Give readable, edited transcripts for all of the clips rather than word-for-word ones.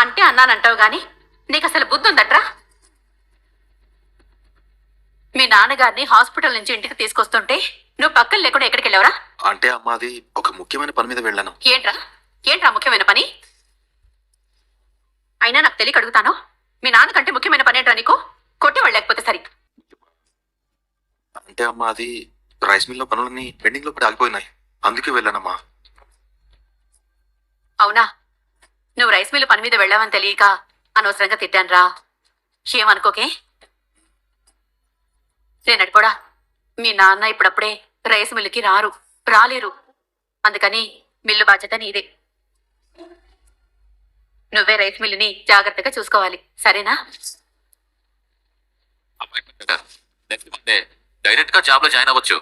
అంటే అన్నానంటావు గాని నీకు అసలు బుద్ధి ఉందట్రా? మీ నాన్నగారిని హాస్పిటల్ నుంచి ఇంటికి తీసుకొస్తుంటే నువ్వు పక్కన లేకుండా ఎక్కడికి వెళ్ళావురా? అంటే అమ్మా, అది ఒక ముఖ్యమైన పని మీద వెళ్ళాను. ఏంట్రా ఏంట్రా ముఖ్యమైన పని? అయినా నాకు తెలియక అడుగుతాను, మీ నాన్నకంటే ముఖ్యమైన పని ఏంట్రా నీకు? కొట్టేవాళ్ళు లేకపోతే సరి. అంటే అమ్మా, అది రైస్ మిల్ లో పనులన్నీ పెండింగ్ లో పడి ఆగిపోయినాయి, అందుకే వెళ్ళానమ్మా. అవునా? నువ్వు రైస్ మిల్ పని మీద వెళ్ళావని తెలియక అనవసరంగా తిట్టానురా. ఏమనుకోకే. నేనడిపోడా, మీ నాన్న ఇప్పుడప్పుడే రైస్ మిల్లుకి రాలేరు. అందుకని మిల్లు బాధ్యత నీదే. నువ్వే రైస్ మిల్లుని జాగ్రత్తగా చూసుకోవాలి, సరేనా? డైరెక్ట్ గా జాబ్ లో జాయిన్ అవ్వచ్చు.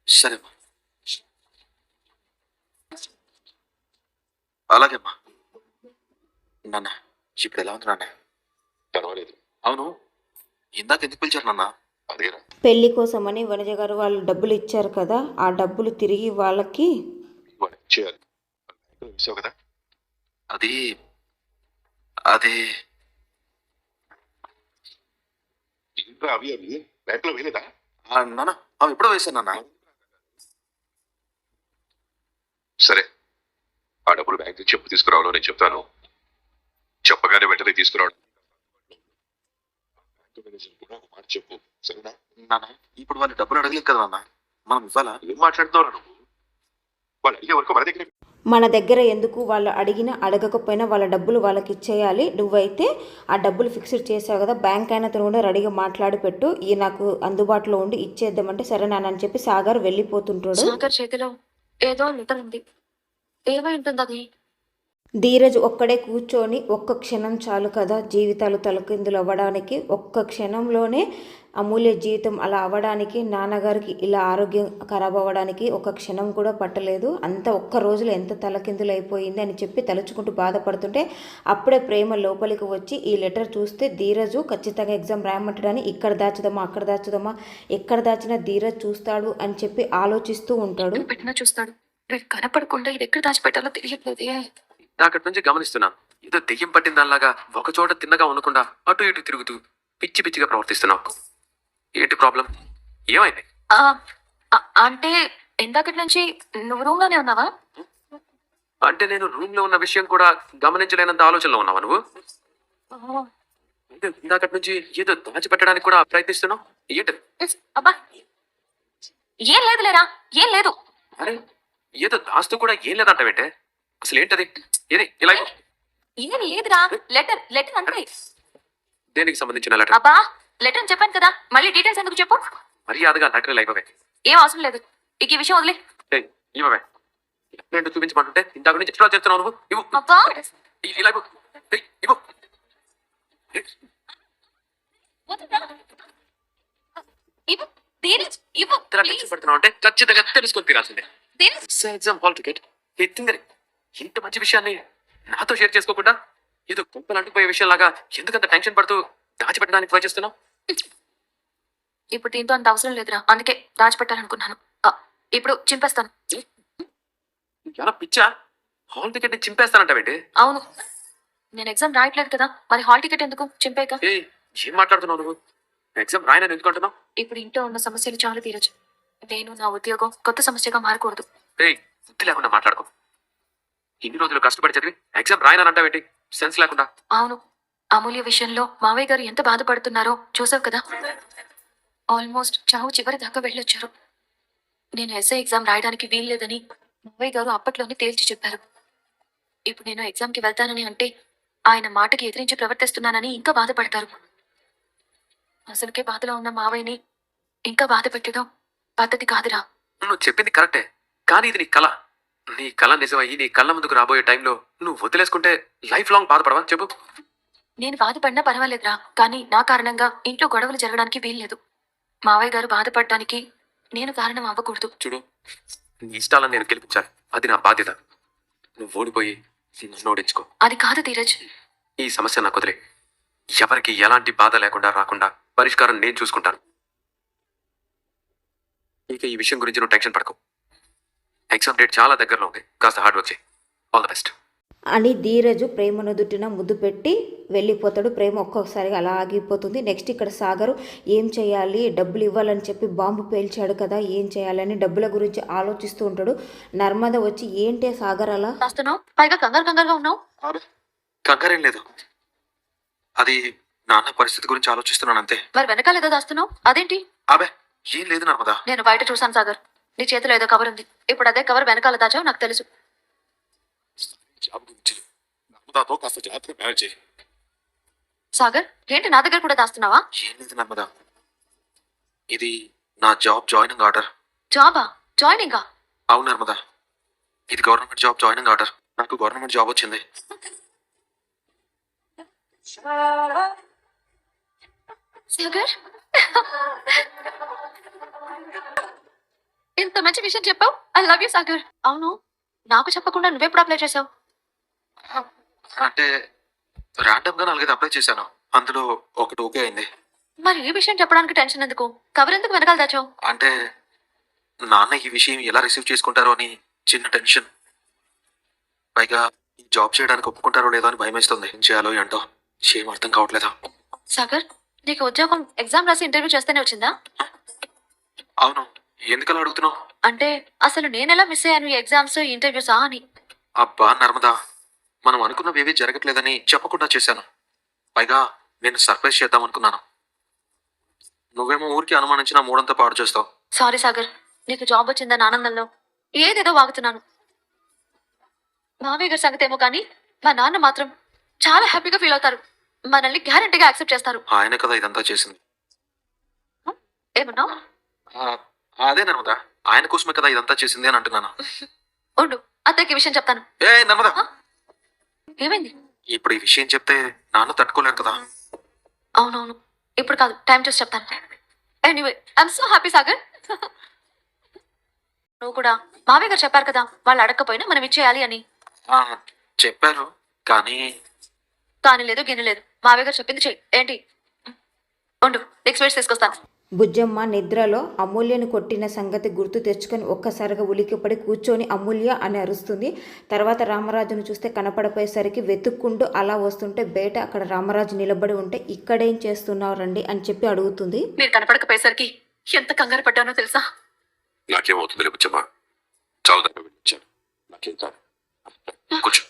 సరేమ్మా, అలాగేమ్మా. నాన్న, ఇప్పుడు ఎలా ఉంది నాన్న? పర్వాలేదు. అవును, ఇందాక ఎందుకు పిలిచారు నాన్న? అదేరా, పెళ్లి కోసమని వనజ గారు వాళ్ళు డబ్బులు ఇచ్చారు కదా, ఆ డబ్బులు తిరిగి వాళ్ళకి చేయాలి కదా. అది అదే అవి బ్యాంక్ లో వేయలేదా నాన్న? అవి ఎప్పుడో వేశాను నాన్న. సరే, ఆ డబ్బులు బ్యాంక్ నుంచి చెప్పు తీసుకురావాలో నేను చెప్తాను. చెప్పగానే వెంటనే తీసుకురావడం కూడా ఒక మాట చెప్పు, సరేనా? నాన్న, ఇప్పుడు వాళ్ళు డబ్బులు అడగలేదు కదా నాన్న, మనం ఇవ్వాలా? ఏం మాట్లాడుతున్నావు నువ్వు? వాళ్ళు అడిగే వరకు మన దగ్గర మన దగ్గర ఎందుకు, వాళ్ళు అడిగినా అడగకపోయినా వాళ్ళ డబ్బులు వాళ్ళకి ఇచ్చేయాలి. నువ్వైతే ఆ డబ్బులు ఫిక్స్డ్ చేసావు కదా, బ్యాంక్ అయినా కూడా రెడీగా మాట్లాడి పెట్టు, ఈ నాకు అందుబాటులో ఉండి ఇచ్చేద్దామంటే సరే నాన్న అని చెప్పి సాగర్ వెళ్ళిపోతుంటాడు. సాగర్ చేతిలో ఏదో లెటర్ ఉంది, ఏమై ఉంటుంది అది? ధీరజ్ ఒక్కడే కూర్చొని ఒక్క క్షణం చాలు కదా జీవితాలు తలకిందులు అవ్వడానికి. ఒక్క క్షణంలోనే అమూల్య జీవితం అలా అవ్వడానికి, నాన్నగారికి ఇలా ఆరోగ్యం ఖరాబ్ అవ్వడానికి ఒక క్షణం కూడా పట్టలేదు. అంత ఒక్క రోజులో ఎంత తలకిందులు అయిపోయింది అని చెప్పి తలుచుకుంటూ బాధపడుతుంటే అప్పుడే ప్రేమ లోపలికి వచ్చి ఈ లెటర్ చూస్తే ధీరజు ఖచ్చితంగా ఎగ్జామ్ రాయమంటాడని, ఇక్కడ దాచుదామా అక్కడ దాచుదామా, ఎక్కడ దాచినా ధీరజ్ చూస్తాడు అని చెప్పి ఆలోచిస్తూ ఉంటాడు. పెట్టినా చూస్తాడు, కనపడకుండా ఇది ఎక్కడ దాచిపెట్టాలో తెలియట్లేదే. అక్కడి నుంచి గమనిస్తున్నాను, ఏదో దెయ్యం పట్టిన దానిలాగా ఒక చోట తిన్నగా ఉండకుండా అటు ఇటు తిరుగుతూ పిచ్చి పిచ్చిగా ప్రవర్తిస్తున్నావు. ఏంటి ప్రాబ్లం? ఏమైంది? అంటే ఇందాకటి నుంచి నువ్వు రూమ్ లోనే ఉన్నావా? అంటే నేను రూమ్ లో ఉన్న విషయం కూడా గమనించలేనంత ఆలోచనలో ఉన్నావా నువ్వు? ఇందాకటి నుంచి ఏదో దాచిపెట్టడానికి కూడా ప్రయత్నిస్తున్నావు, ఏంటి? అబ్బా, ఏం లేదు లేరా, ఏం లేదు. అరే, ఏదో దాస్తూ కూడా ఏం లేదంటావేంటే? అసలు ఏంటది? ఏది ఇలా ఏం లేదురా, లెటర్ లెటర్ అంటే. దేనికి సంబంధించిన లెటర్? అబ్బా, లెటర్ అని చెప్పాను కదా, మళ్ళీ డీటెయిల్స్ ఎందుకు చెప్పు? మర్యాదగా లెటర్ ఇవ్వవే. ఏం అవసరం లేదు, ఇక ఈ విషయం వదిలే. ఇవ్వవే. నేను చూపించమంటుంటే ఇంతకు నుంచి ఎక్స్ట్రా చేస్తున్నావు నువ్వు. ఇవ్వు. అబ్బా, ఇలా ఇవ్వు. ఇవ్వు. వద్దురా. ఇవ్వు, ధీరజ్, ఇవ్వు, టెన్షన్ పడుతున్నావు అంటే ఖచ్చితంగా తెలుసుకొని తీరాల్సిందే. ధీరజ్. ఎగ్జామ్ హాల్ టికెట్ ఎత్తిందని ఇంత మంచి విషయాన్ని నాతో షేర్ చేసుకోకుండా ఏదో కుప్పలు అంటుకుపోయే విషయంలాగా ఎందుకంత టెన్షన్ పడుతూ దాచిపెట్టడానికి ట్రై చేస్తున్నావు? ఇప్పుడు దీంతో అంత అవసరం లేదురా, అందుకే దాచిపెట్టాలనుకున్నాను. ఇప్పుడు చింపేస్తాను. ఎలా పిచ్చా? హాల్ టికెట్ ని చింపేస్తానంటావేంటి? అవును, నేను ఎగ్జామ్ రాయట్లేదు కదా, మరి హాల్ టికెట్ ఎందుకు చింపేక? ఏం మాట్లాడుతున్నావు నువ్వు? ఎగ్జామ్ రాయనని ఎందుకు అంటున్నావు? ఇప్పుడు ఇంట్లో ఉన్న సమస్యలు చాలు ధీరజ్, నేను నా ఉద్యోగం కొత్త సమస్యగా మారకూడదు. బుద్ధి లేకుండా మాట్లాడుకో. ఇన్ని రోజులు కష్టపడి చదివి ఎగ్జామ్ రాయనని అంటావేంటి? సెన్స్ లేకుండా. అవును, అమూల్య విషయంలో మావయ్య గారు ఎంత బాధపడుతున్నారో చూసావు కదా. ఆల్మోస్ట్ చావు చివరి దాకా వెళ్ళొచ్చారు. నేను ఎస్ఐ ఎగ్జామ్ రాయడానికి వీల్లేదని మావయ్య గారు అప్పట్లోనే తేల్చి చెప్పారు. ఇప్పుడు నేను ఎగ్జామ్కి వెళ్తానని అంటే ఆయన మాటకి ఎదిరించి ప్రవర్తిస్తున్నానని ఇంకా బాధపడతారు. అసలుకే బాధలో ఉన్న మావయ్యని ఇంకా బాధ పెట్టడం పద్ధతి కాదురా. నువ్వు చెప్పింది కరెక్టే, కానీ ఇది నీ కళ. నీ కళ నిజమయ్యి నీ కళ్ళ ముందుకు రాబోయే టైంలో నువ్వు వదిలేసుకుంటే లైఫ్ లాంగ్ బాధపడవా? చెప్పు. నేను బాధపడినా పర్వాలేదురా, కానీ నా కారణంగా ఇంట్లో గొడవలు జరగడానికి వీల్లేదు. మావయ్య గారు బాధపడడానికి నేను కారణం అవ్వకూడదు. చూడు, నీ ఇష్టాలను నేను గెలిపించాలి, అది నా బాధ్యత. నువ్వు ఓడిపోయి నన్ను ఓడించుకో. అది కాదు ధీరజ్. ఈ సమస్య నాకు వదిలే. ఎవరికి ఎలాంటి బాధ లేకుండా రాకుండా పరిష్కారం నేను చూసుకుంటాను. ఇక ఈ విషయం గురించి నువ్వు టెన్షన్ పడకు. ఎగ్జామ్ డేట్ చాలా దగ్గరలో ఉంది, కాస్త హార్డ్ వర్క్ చేయి. All the best. అని ధీరజు ప్రేమ నుదుటిన ముద్దు పెట్టి వెళ్ళిపోతాడు. ప్రేమ ఒక్కొక్కసారిగా అలా ఆగిపోతుంది. నెక్స్ట్ ఇక్కడ సాగరు ఏం చేయాలి, డబ్బులు ఇవ్వాలని చెప్పి బాంబు పేల్చాడు కదా, ఏం చేయాలని డబ్బుల గురించి ఆలోచిస్తూ ఉంటాడు. నర్మద వచ్చి ఏంటే సాగర్ అలా దాస్తున్నావు, పైగా కంగారుగా ఉన్నావు. అబే కంగారేం లేదు, అది నాన్న పరిస్థితి గురించి ఆలోచిస్తున్నాను అంతే. మరి వెనకాల ఏదో దాస్తున్నావు, అదేంటి? అబే ఏం లేదు నర్మదా. నేను బయట చూసాను సాగర్, నీ చేతిలో ఏదో కవర్ ఉంది. ఇప్పుడు అదే కవర్ వెనకాల దాచావు, నాకు తెలుసు. జాబ్ గురించి నర్మదాతో కాస్త జాగ్రత్తగా మేనేజ్ చేయి. సాగర్ ఏంటి నా దగ్గర కూడా దాస్తున్నావా? ఏం లేదు నర్మదా, ఇది నా జాబ్ జాయినింగ్ ఆర్డర్. జాబా? జాయినింగా? అవును నర్మదా, ఇది గవర్నమెంట్ జాబ్ జాయినింగ్ ఆర్డర్. నాకు గవర్నమెంట్ జాబ్ వచ్చింది. సాగర్ ఇంత మంచి విషయం చెప్పావు. I love you Sagar. అవును, నాకు చెప్పకుండా నువ్వెప్పుడు అప్లై చేసావు? అంటే ర్యాండమ్ గా 4 అప్లై చేశాను, అందులో ఒకటి ఓకే అయింది. మరి ఈ విషయం చెప్పడానికి టెన్షన్ ఎందుకు? కవర్ ఎందుకు వెనకాల దాచావు? అంటే నాన్న ఈ విషయం ఎలా రిసీవ్ చేసుకుంటారో అని చిన్న టెన్షన్. పైగా ఈ జాబ్ చేయడానికి ఒప్పుకుంటారో లేదో అని భయం వేస్తుంది. ఏం చేయాలో ఏంటో ఏం అర్థం కావట్లేదా. సాగర్ నీకు ఉద్యోగం ఎగ్జామ్ రాసి ఇంటర్వ్యూ చేస్తేనే వచ్చిందా? అవును, ఎందుకలా అడుగుతున్నావు? అంటే అసలు నేనెలా మిస్ అయ్యాను ఈ ఎగ్జామ్స్ ఇంటర్వ్యూసా అని. అబ్బా నర్మదా, మనం అనుకున్నవేవీ జరగట్లేదని చెప్పకుండా చేశాను. పైగా నేను సర్ప్రైజ్ చేద్దాం అనుకున్నాను. నువ్వేమో ఊరికి అనుమానించిన మూడంతా పాడు చేస్తావు. సారీ సాగర్, నీకు జాబ్ వచ్చిందని ఆనందంలో ఏదేదో వాగుతున్నాను. మావయ్య గారి సంగతి ఏమో కానీ మా నాన్న మాత్రం చాలా హ్యాపీగా ఫీల్ అవుతారు. మనల్ని గ్యారంటీగా యాక్సెప్ట్ చేస్తారు. ఆయన కదా ఇదంతా చేసింది. ఏమన్నావు? అదే నర్మదా, ఆయన కోసమే కదా ఇదంతా చేసింది అని అంటున్నాను. ఉండు, అత్తయ్యకి ఈ విషయం చెప్తాను. ఏ నర్మదా, ఏమైంది? ఇప్పుడు ఈ విషయం చెప్తే నాన్న తట్టుకోలేరు కదా. అవునవును, ఇప్పుడు కాదు, టైం చూసి చెప్తాను. Anyway I'm so happy Sagar. నువ్వు కూడా మావయ్య గారు చెప్పారు కదా, వాళ్ళు అడగకపోయినా మనం ఇచ్చేయాలి అని. ఆ, చెప్పారు కానీ కానీ లేదు గిన్నె లేదు, మావయ్య గారు చెప్పింది చెయ్యి. ఏంటి? ఉండు, నెక్స్ట్ వేసి తీసుకొస్తాను. బుజ్జమ్మ నిద్రలో అమూల్యను కొట్టిన సంగతి గుర్తు తెచ్చుకొని ఒక్కసారిగా ఉలికిపడి కూర్చొని అమూల్య అని అరుస్తుంది. తర్వాత రామరాజును చూస్తే కనపడపోయేసరికి వెతుక్కుంటూ అలా వస్తుంటే బయట అక్కడ రామరాజు నిలబడి ఉంటే ఇక్కడేం చేస్తున్నావు రండి అని చెప్పి అడుగుతుంది. మీరు కనపడకపోయేసరికి ఎంత కంగారు పడ్డానో తెలుసా? నాకేమవుతుంది లేపుచ్చమ్మా, చాలా దగ్గర వెళ్ళొచ్చాను, నాకేం కాదు. కూర్చో.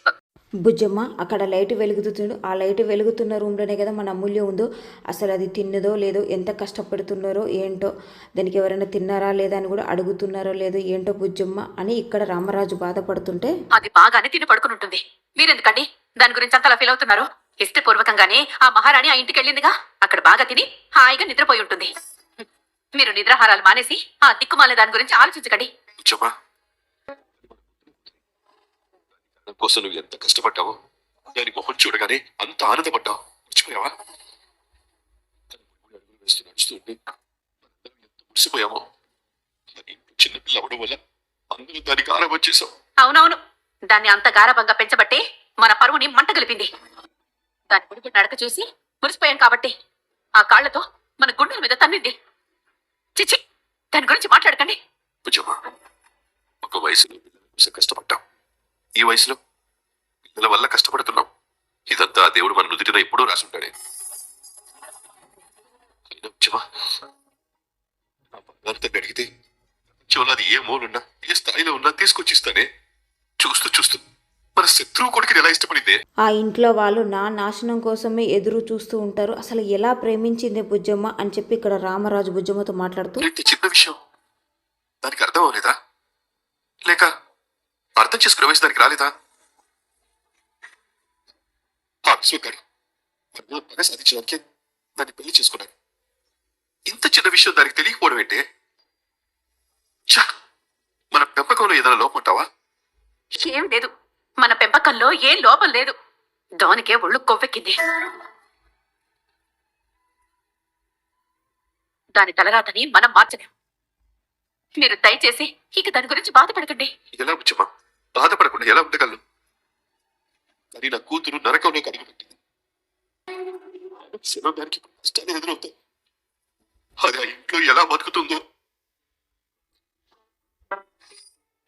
బుజ్జమ్మ అక్కడ లైట్ వెలుగుతుండు. ఆ లైట్ వెలుగుతున్న రూమ్లోనే కదా మన అమూల్య ఉందో. అసలు అది తిన్నదో లేదో, ఎంత కష్టపడుతున్నారో ఏంటో, దానికి ఎవరైనా తిన్నారా లేదా అని కూడా అడుగుతున్నారో లేదో ఏంటో బుజ్జమ్మ అని ఇక్కడ రామరాజు బాధపడుతుంటే, అది బాగానే తిని పడుకుని ఉంటుంది. మీరెందుకండి దాని గురించి అంతలా ఫీల్ అవుతున్నారు? ఇష్టపూర్వకంగానే ఆ మహారాణి ఆ ఇంటికి వెళ్ళిందిగా, అక్కడ బాగా తిని హాయిగా నిద్రపోయి ఉంటుంది. మీరు నిద్రాహారాలు మానేసి ఆ దిక్కుమాలే దాని గురించి ఆలోచించకండి. కూర్చోమ్మా. దాని కోసం నువ్వు ఎంత కష్టపడ్డావో, దాని మొహం చూడగానే అంత ఆనందపడ్డావు, మర్చిపోయావా? నడుస్తూ ఉంటే ఎంత మురిసిపోయామో. దాని ఇంట్లో చిన్నపిల్ల అవ్వడం వల్ల అందరూ దానికి ఆరాబం చేశాం. అవునవును, దాన్ని అంత గారభంగా పెంచబట్టే మన పరువుని మంట గలిపింది. దాని గుడి నడక చూసి మురిసిపోయాం కాబట్టి ఆ కాళ్లతో మన గుండెల మీద తన్నింది. చిచి, దాని గురించి మాట్లాడకండి. పూజమ్మా, ఒక వయసులో పిల్లల కోసం కష్టపడ్డాం, ఈ వయసులో పిల్లల వల్ల కష్టపడుతున్నాం. ఇదంతా ఆ దేవుడు మన నుదిటిన ఎప్పుడూ రాసుంటాడే. అయినా పూజమ్మా, నా బంగారంతో అడిగితే ప్రపంచంలో అది ఏ మూలున్నా ఏ స్థాయిలో ఉన్నా తీసుకొచ్చిస్తానే. చూస్తూ చూస్తూ మన శత్రువు కొడుకుని ఎలా ఇష్టపడిందే. ఆ ఇంట్లో వాళ్ళు నా నాశనం కోసమే ఎదురు చూస్తూ ఉంటారు. అసలు ఎలా ప్రేమించిందే బుజ్జమ్మ అని చెప్పి ఇక్కడ రామరాజు బుజ్జమ్మతో మాట్లాడుతూ, ఇంత చిన్న విషయం దానికి అర్థం అవ్వలేదా, లేక అర్థం చేసుకునే వయసు దానికి రాలేదా? ఆ విశ్వగాడు పగ సాధించడానికి దాన్ని పెళ్లి చేసుకున్నాడు. ఇంత చిన్న విషయం దానికి తెలియకపోవడం ఏంటే? ఛ! మన పెంపకంలో ఏదైనా లోపం ఉంటావా? ఏం లేదు, మన పెంపకంలో ఏం లోపం లేదు. దానికే ఒళ్ళు కొవ్వెక్కింది. దాని తలరాతని మనం మార్చలేం. మీరు దయచేసి ఇక దాని గురించి బాధపడకండి. ఎలా వచ్చమ్మా, బాధపడకుండా ఎలా ఉండగలను? కానీ నా కూతురు నరకంలో కడుగుపెట్టింది. దానికి కష్టాలు ఎదురవుతాయి. అది ఆ ఇంట్లో ఎలా బతుకుతుందో.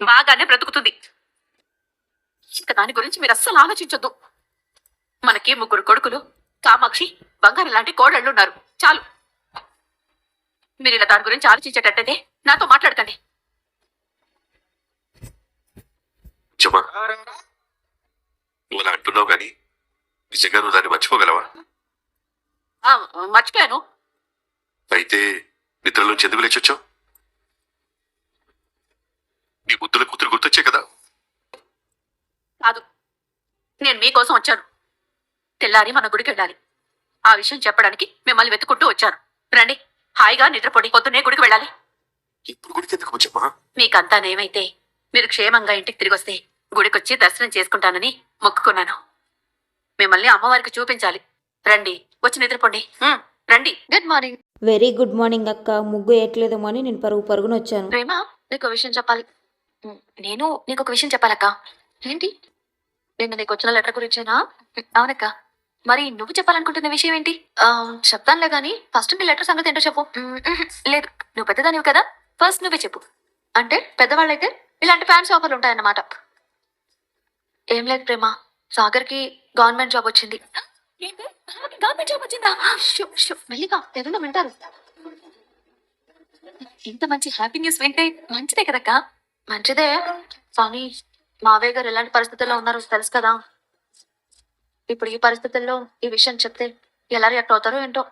బాగానే బ్రతుకుతుంది. ఇంకా దాని గురించి మీరు అస్సలు ఆలోచించొద్దు. మనకి 3 కొడుకులు, కామాక్షి, బంగారం లాంటి కోడళ్ళు ఉన్నారు. చాలు. మీరు ఇలా దాని గురించి ఆలోచించేటట్టయితే నాతో మాట్లాడకండి. జమా నువ్వు అలా అంటున్నావు కానీ నిజంగా నువ్వు దాన్ని మర్చిపోగలవా? ఆ, మర్చిపోయాను. అయితే నిద్రలోంచి ఎందుకు లేచొచ్చావు? నీ ముద్దుల కూతురు గుర్తొచ్చే కదా. కాదు, నేను మీకోసం వచ్చాను. తెల్లారి మన గుడికి వెళ్ళాలి. ఆ విషయం చెప్పడానికి మిమ్మల్ని వెతుకుంటూ వచ్చాను. రండి, హాయిగా నిద్రపోండి. పొద్దున్నే గుడికి వెళ్ళాలి. ఇప్పుడు గుడికి ఎందుకు వచ్చామా? మీకంతా నేమైతే మీరు క్షేమంగా ఇంటికి తిరిగి వస్తే గుడికొచ్చి దర్శనం చేసుకుంటానని మొక్కుకున్నాను. మిమ్మల్ని అమ్మవారికి చూపించాలి. రండి, వచ్చి నిద్రపోండి. రండి. Good morning. Very good morning అక్క. ముగ్గు వేయట్లేదేమో అని నేను పరుగున వచ్చాను. ప్రేమ, నీకు విషయం చెప్పాలి. నేను నీకు ఒక విషయం చెప్పాలక్క. ఏంటి? నిన్న నీకు వచ్చిన లెటర్ గురించేనా? అవునక్క. మరి నువ్వు చెప్పాలనుకుంటున్న విషయం ఏంటి? చెప్తానులే గానీ ఫస్ట్ నీ లెటర్ సంగతి ఏంటో చెప్పు. లేదు, నువ్వు పెద్దదానివి కదా, ఫస్ట్ నువ్వే చెప్పు. అంటే పెద్దవాళ్ళైతే ఇలాంటి ఫ్యాన్స్ ఆఫర్లు ఉంటాయన్నమాట. ఏం లేదు ప్రేమ, సాగర్కి గవర్నమెంట్ జాబ్ వచ్చింది. గవర్నమెంట్ జాబ్ వచ్చిందా? మెల్లిగా ఎవరన్నా వింటారు. ఇంత మంచి హ్యాపీ న్యూస్ వింటే మంచిదే కదక్క. మంచిదే, కానీ మావయ్య గారు ఎలాంటి పరిస్థితుల్లో ఉన్నారో తెలుసు కదా. ఇప్పుడు ఈ పరిస్థితుల్లో ఈ విషయం చెప్తే ఎలా రియాక్ట్ అవుతారో ఏంటో,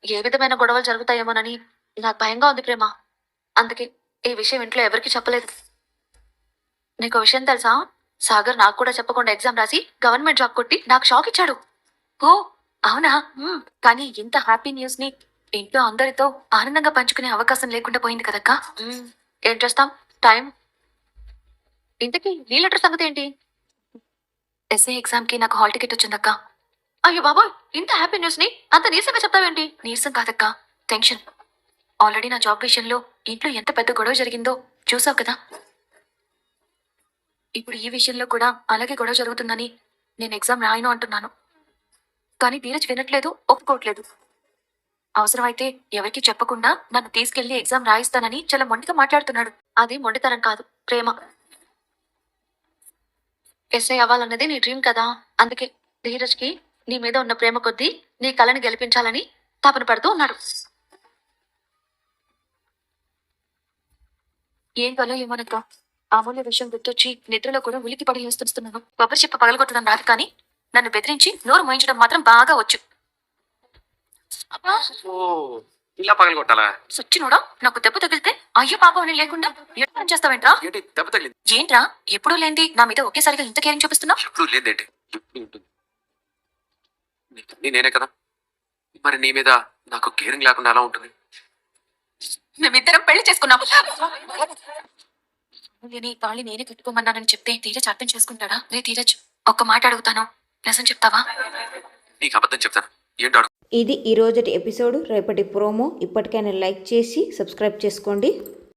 ఏ విధమైన గొడవలు జరుగుతాయేమోనని నాకు భయంగా ఉంది ప్రేమ. అందుకే ఈ విషయం ఇంట్లో ఎవరికి చెప్పలేదు. నీకు విషయం తెలుసా? సాగర్ నాకు కూడా చెప్పకుండా ఎగ్జామ్ రాసి గవర్నమెంట్ జాబ్ కొట్టి నాకు షాక్ ఇచ్చాడు. ఓ అవునా? కానీ ఇంత హ్యాపీ న్యూస్ ని ఇంట్లో అందరితో ఆనందంగా పంచుకునే అవకాశం లేకుండా పోయింది కదక్క. ఏం చేస్తాం, టైం. ఇంతకీ నీ లెటర్ సంగతి ఏంటి? ఎస్ఐ ఎగ్జామ్ కి నాకు హాల్ టికెట్ వచ్చిందక్క. అయ్యో బాబోయ్, ఇంత హ్యాపీ న్యూస్ ని అంత నీరసంగా చెప్తావేంటి? నీరసం కాదక్క, టెన్షన్. ఆల్రెడీ నా జాబ్ విషయంలో ఇంట్లో ఎంత పెద్ద గొడవ జరిగిందో చూసావు కదా. ఇప్పుడు ఈ విషయంలో కూడా అలాగే గొడవ జరుగుతుందని నేను ఎగ్జామ్ రాయను అంటున్నాను. కానీ ధీరజ్ వినట్లేదు, ఒప్పుకోవట్లేదు. అవసరమైతే ఎవరికి చెప్పకుండా నన్ను తీసుకెళ్లి ఎగ్జామ్ రాయిస్తానని చాలా మొండిగా మాట్లాడుతున్నాడు. అది మొండితనం కాదు, ప్రేమ. ఎస్ఐ అవ్వాలన్నది నీ డ్రీమ్ కదా, అందుకే ధీరజ్కి నీ మీద ఉన్న ప్రేమ కొద్దీ నీ కళని గెలిపించాలని తపన పడుతూ ఉన్నాడు. ఏం కలో ఏమనక్క, అమూల్య విషయం గుర్తొచ్చి నిద్రలో కూడా ఉలికి పడి వేస్తున్నాను. కొబ్బరి చెప్ప పగలగొట్టడం రాదు, కానీ నన్ను బెదిరించి నోరు మోయించడం మాత్రం బాగా వచ్చు. అబ్బా, ఇలా పగలగొట్టాలా? సచ్చినోడా, నాకు దెబ్బ తగిలితే అయ్యో పాపం అని లేకుండా ఎట్లా చేస్తావేంట్రా? ఏంటి దెబ్బ తగిలింది? ఏంట్రా ఎప్పుడూ లేంది నా మీద ఒకేసారిగా ఇంత కేరింగ్ చూపిస్తున్నావు? ఎప్పుడు లేదేంటి? ఎప్పుడు ఉంటుంది. నేనే కదా, మరి నీ మీద నాకు కేరింగ్ లేకుండా ఎలా ఉంటుంది? మేమిద్దరం పెళ్లి చేసుకున్నాం. నీ తాళి నేనే కట్టుకోమన్నానని చెప్తే ధీరజ్ అర్థం చేసుకుంటాడా? రే ధీరజ్, ఒక్క మాట అడుగుతాను, నిజం చెప్తావా? నీకు అబద్ధం చెప్తాను, ఏంటో ఇది ఈరోజటి ఎపిసోడ్. రేపటి ప్రోమో. ఇప్పటికైనా లైక్ చేసి సబ్స్క్రైబ్ చేసుకోండి.